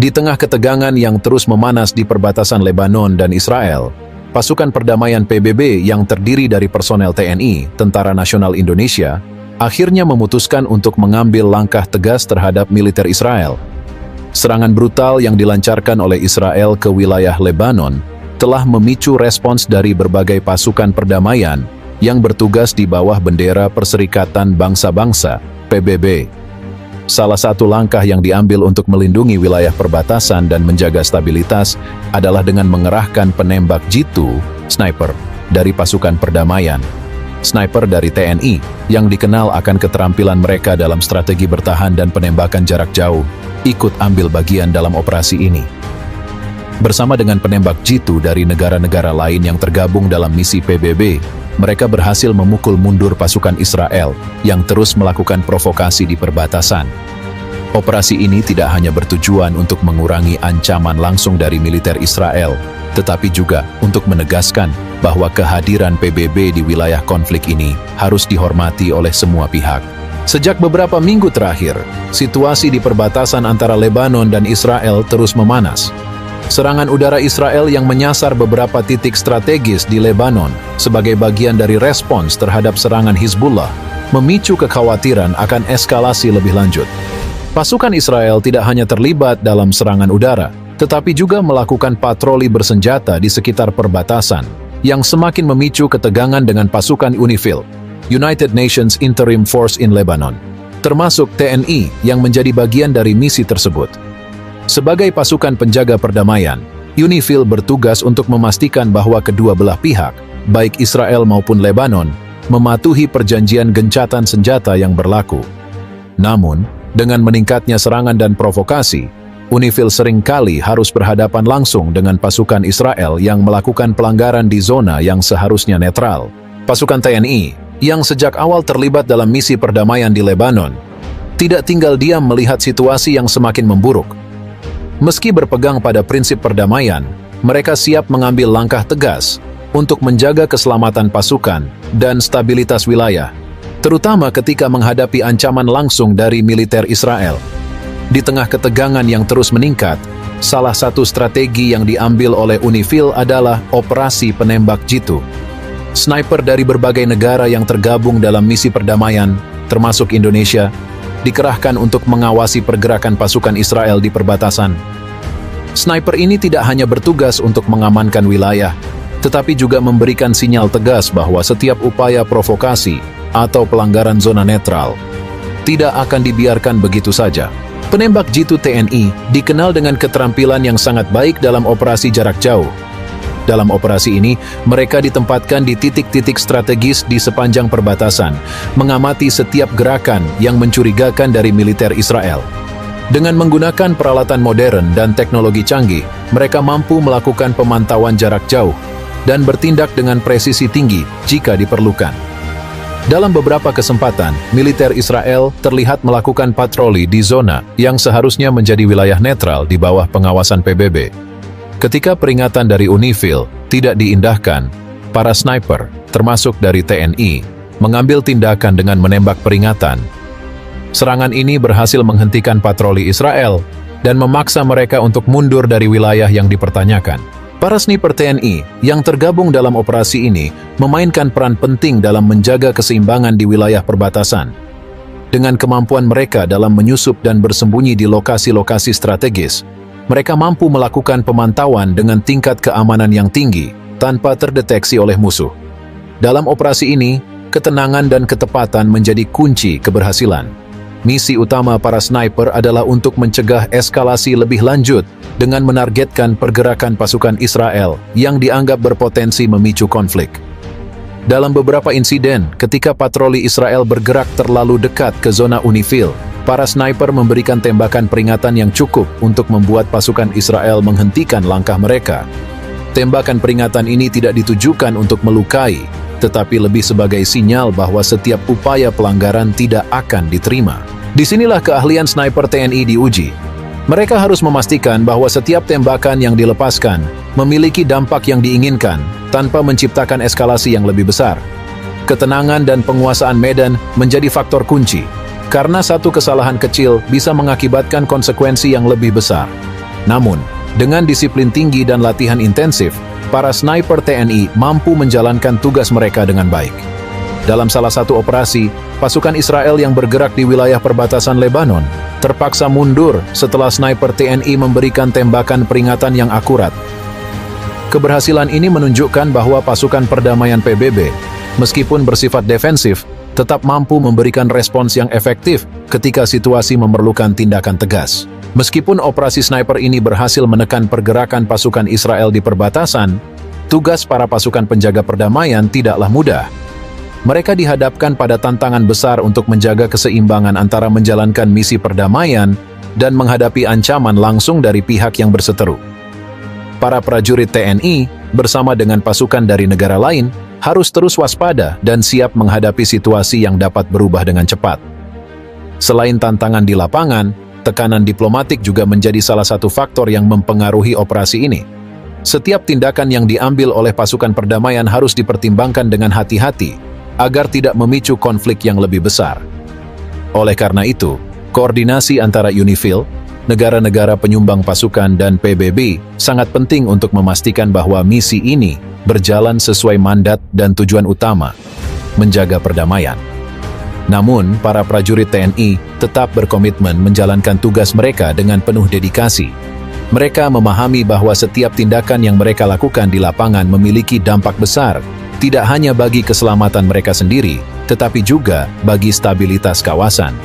Di tengah ketegangan yang terus memanas di perbatasan Lebanon dan Israel, pasukan perdamaian PBB yang terdiri dari personel TNI, Tentara Nasional Indonesia, akhirnya memutuskan untuk mengambil langkah tegas terhadap militer Israel. Serangan brutal yang dilancarkan oleh Israel ke wilayah Lebanon telah memicu respons dari berbagai pasukan perdamaian yang bertugas di bawah bendera Perserikatan Bangsa-Bangsa, PBB. Salah satu langkah yang diambil untuk melindungi wilayah perbatasan dan menjaga stabilitas adalah dengan mengerahkan penembak jitu, sniper, dari pasukan perdamaian. Sniper dari TNI yang dikenal akan keterampilan mereka dalam strategi bertahan dan penembakan jarak jauh, ikut ambil bagian dalam operasi ini. Bersama dengan penembak jitu dari negara-negara lain yang tergabung dalam misi PBB, mereka berhasil memukul mundur pasukan Israel yang terus melakukan provokasi di perbatasan. Operasi ini tidak hanya bertujuan untuk mengurangi ancaman langsung dari militer Israel, tetapi juga untuk menegaskan bahwa kehadiran PBB di wilayah konflik ini harus dihormati oleh semua pihak. Sejak beberapa minggu terakhir, situasi di perbatasan antara Lebanon dan Israel terus memanas. Serangan udara Israel yang menyasar beberapa titik strategis di Lebanon sebagai bagian dari respons terhadap serangan Hizbullah memicu kekhawatiran akan eskalasi lebih lanjut. Pasukan Israel tidak hanya terlibat dalam serangan udara, tetapi juga melakukan patroli bersenjata di sekitar perbatasan yang semakin memicu ketegangan dengan pasukan UNIFIL, United Nations Interim Force in Lebanon, termasuk TNI yang menjadi bagian dari misi tersebut. Sebagai pasukan penjaga perdamaian, UNIFIL bertugas untuk memastikan bahwa kedua belah pihak, baik Israel maupun Lebanon, mematuhi perjanjian gencatan senjata yang berlaku. Namun, dengan meningkatnya serangan dan provokasi, UNIFIL seringkali harus berhadapan langsung dengan pasukan Israel yang melakukan pelanggaran di zona yang seharusnya netral. Pasukan TNI, yang sejak awal terlibat dalam misi perdamaian di Lebanon, tidak tinggal diam melihat situasi yang semakin memburuk. Meski berpegang pada prinsip perdamaian, mereka siap mengambil langkah tegas untuk menjaga keselamatan pasukan dan stabilitas wilayah, terutama ketika menghadapi ancaman langsung dari militer Israel. Di tengah ketegangan yang terus meningkat, salah satu strategi yang diambil oleh UNIFIL adalah operasi penembak jitu. Sniper dari berbagai negara yang tergabung dalam misi perdamaian, termasuk Indonesia, dikerahkan untuk mengawasi pergerakan pasukan Israel di perbatasan. Sniper ini tidak hanya bertugas untuk mengamankan wilayah, tetapi juga memberikan sinyal tegas bahwa setiap upaya provokasi atau pelanggaran zona netral tidak akan dibiarkan begitu saja. Penembak jitu TNI dikenal dengan keterampilan yang sangat baik dalam operasi jarak jauh. Dalam operasi ini, mereka ditempatkan di titik-titik strategis di sepanjang perbatasan, mengamati setiap gerakan yang mencurigakan dari militer Israel. Dengan menggunakan peralatan modern dan teknologi canggih, mereka mampu melakukan pemantauan jarak jauh dan bertindak dengan presisi tinggi jika diperlukan. Dalam beberapa kesempatan, militer Israel terlihat melakukan patroli di zona yang seharusnya menjadi wilayah netral di bawah pengawasan PBB. Ketika peringatan dari UNIFIL tidak diindahkan, para sniper, termasuk dari TNI, mengambil tindakan dengan menembak peringatan. Serangan ini berhasil menghentikan patroli Israel dan memaksa mereka untuk mundur dari wilayah yang dipertanyakan. Para sniper TNI yang tergabung dalam operasi ini memainkan peran penting dalam menjaga keseimbangan di wilayah perbatasan. Dengan kemampuan mereka dalam menyusup dan bersembunyi di lokasi-lokasi strategis, mereka mampu melakukan pemantauan dengan tingkat keamanan yang tinggi tanpa terdeteksi oleh musuh. Dalam operasi ini, ketenangan dan ketepatan menjadi kunci keberhasilan. Misi utama para sniper adalah untuk mencegah eskalasi lebih lanjut dengan menargetkan pergerakan pasukan Israel yang dianggap berpotensi memicu konflik. Dalam beberapa insiden, ketika patroli Israel bergerak terlalu dekat ke zona UNIFIL, para sniper memberikan tembakan peringatan yang cukup untuk membuat pasukan Israel menghentikan langkah mereka. Tembakan peringatan ini tidak ditujukan untuk melukai, tetapi lebih sebagai sinyal bahwa setiap upaya pelanggaran tidak akan diterima. Disinilah keahlian sniper TNI diuji. Mereka harus memastikan bahwa setiap tembakan yang dilepaskan memiliki dampak yang diinginkan tanpa menciptakan eskalasi yang lebih besar. Ketenangan dan penguasaan medan menjadi faktor kunci, karena satu kesalahan kecil bisa mengakibatkan konsekuensi yang lebih besar. Namun, dengan disiplin tinggi dan latihan intensif, para sniper TNI mampu menjalankan tugas mereka dengan baik. Dalam salah satu operasi, pasukan Israel yang bergerak di wilayah perbatasan Lebanon terpaksa mundur setelah sniper TNI memberikan tembakan peringatan yang akurat. Keberhasilan ini menunjukkan bahwa pasukan perdamaian PBB, meskipun bersifat defensif, tetap mampu memberikan respons yang efektif ketika situasi memerlukan tindakan tegas. Meskipun operasi sniper ini berhasil menekan pergerakan pasukan Israel di perbatasan, tugas para pasukan penjaga perdamaian tidaklah mudah. Mereka dihadapkan pada tantangan besar untuk menjaga keseimbangan antara menjalankan misi perdamaian dan menghadapi ancaman langsung dari pihak yang berseteru. Para prajurit TNI bersama dengan pasukan dari negara lain harus terus waspada dan siap menghadapi situasi yang dapat berubah dengan cepat. Selain tantangan di lapangan, tekanan diplomatik juga menjadi salah satu faktor yang mempengaruhi operasi ini. Setiap tindakan yang diambil oleh pasukan perdamaian harus dipertimbangkan dengan hati-hati agar tidak memicu konflik yang lebih besar. Oleh karena itu, koordinasi antara UNIFIL, negara-negara penyumbang pasukan dan PBB sangat penting untuk memastikan bahwa misi ini berjalan sesuai mandat dan tujuan utama, menjaga perdamaian. Namun, para prajurit TNI tetap berkomitmen menjalankan tugas mereka dengan penuh dedikasi. Mereka memahami bahwa setiap tindakan yang mereka lakukan di lapangan memiliki dampak besar, tidak hanya bagi keselamatan mereka sendiri, tetapi juga bagi stabilitas kawasan.